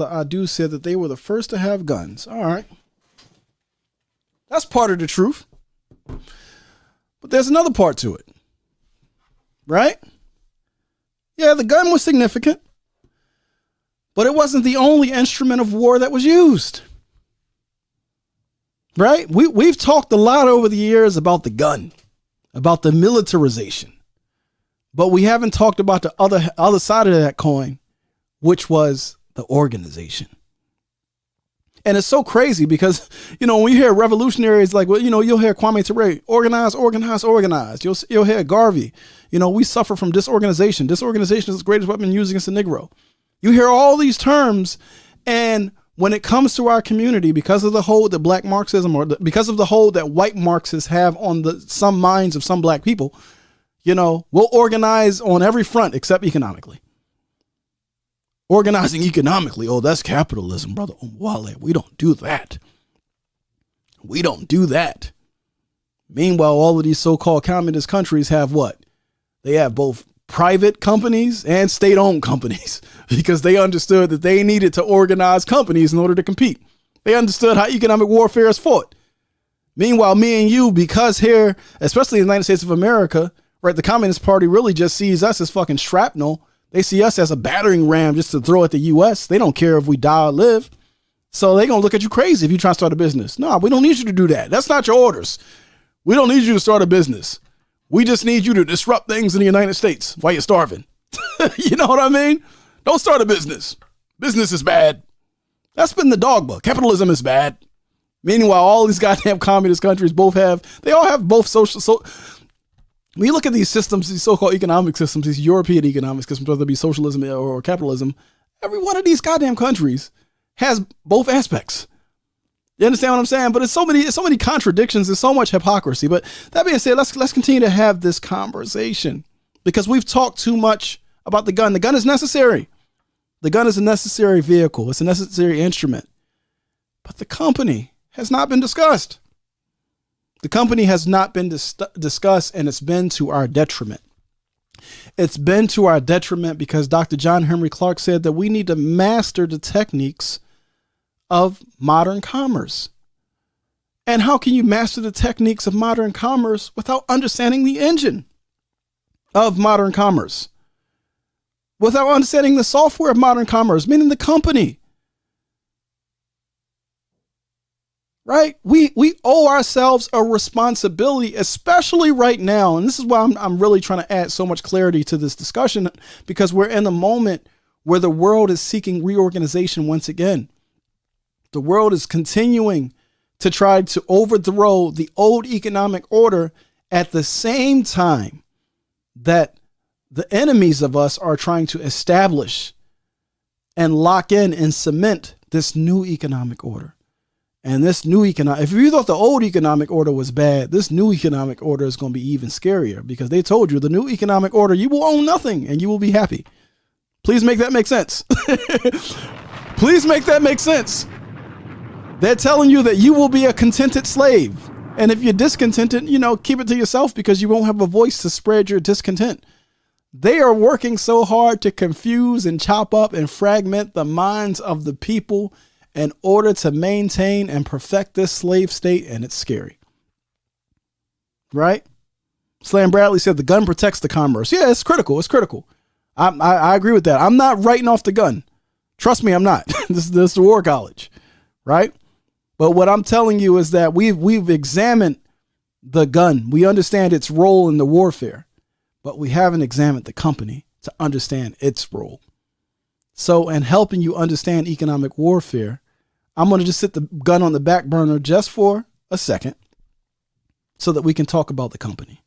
The Adu said that they were the first to have guns. All right. That's part of the truth. But there's another part to it. Right? Yeah, the gun was significant. But it wasn't the only instrument of war that was used. Right? We've talked a lot over the years about the gun, about the militarization. But we haven't talked about the other side of that coin, which was the organization. And it's so crazy because, when you hear revolutionaries like, well, you'll hear Kwame Ture, organize, organize, organize. You'll hear Garvey, we suffer from disorganization. Disorganization is the greatest weapon used against the Negro. You hear all these terms, and when it comes to our community, because of the hold that black Marxism because of the hold that white Marxists have on some minds of some black people, we'll organize on every front except economically. Organizing economically. Oh, that's capitalism, brother. Wale, we don't do that. We don't do that. Meanwhile, all of these so-called communist countries have what? They have both private companies and state-owned companies because they understood that they needed to organize companies in order to compete. They understood how economic warfare is fought. Meanwhile, me and you, because here, especially in the United States of America, right, the Communist Party really just sees us as fucking shrapnel. They see us as a battering ram just to throw at the U.S. They don't care if we die or live. So they're going to look at you crazy if you try to start a business. No, we don't need you to do that. That's not your orders. We don't need you to start a business. We just need you to disrupt things in the United States while you're starving. You know what I mean? Don't start a business. Business is bad. That's been the dogma. Capitalism is bad. Meanwhile, all these goddamn communist countries they all have both social. So when you look at these systems, these so-called economic systems, these European economic systems, whether it be socialism or capitalism, every one of these goddamn countries has both aspects. You understand what I'm saying? But it's so many contradictions. There's so much hypocrisy. But that being said, let's continue to have this conversation because we've talked too much about the gun. The gun is necessary. The gun is a necessary vehicle. It's a necessary instrument. But the company has not been discussed. The company has not been discussed, and it's been to our detriment. It's been to our detriment because Dr. John Henrik Clarke said that we need to master the techniques of modern commerce. And how can you master the techniques of modern commerce without understanding the engine of modern commerce? Without understanding the software of modern commerce, meaning the company. Right? We owe ourselves a responsibility, especially right now. And this is why I'm really trying to add so much clarity to this discussion, because we're in a moment where the world is seeking reorganization once again. The world is continuing to try to overthrow the old economic order at the same time that the enemies of us are trying to establish and lock in and cement this new economic order. And this new if you thought the old economic order was bad, this new economic order is going to be even scarier because they told you the new economic order, you will own nothing and you will be happy. Please make that make sense. Please make that make sense. They're telling you that you will be a contented slave. And if you're discontented, keep it to yourself because you won't have a voice to spread your discontent. They are working so hard to confuse and chop up and fragment the minds of the people in order to maintain and perfect this slave state. And it's scary. Right? Slam Bradley said the gun protects the commerce. Yeah, it's critical. It's critical. I agree with that. I'm not writing off the gun. Trust me, I'm not. This is the war college. Right? But what I'm telling you is that we've examined the gun. We understand its role in the warfare, but we haven't examined the company to understand its role. So in helping you understand economic warfare, I'm going to just sit the gun on the back burner just for a second so that we can talk about the company.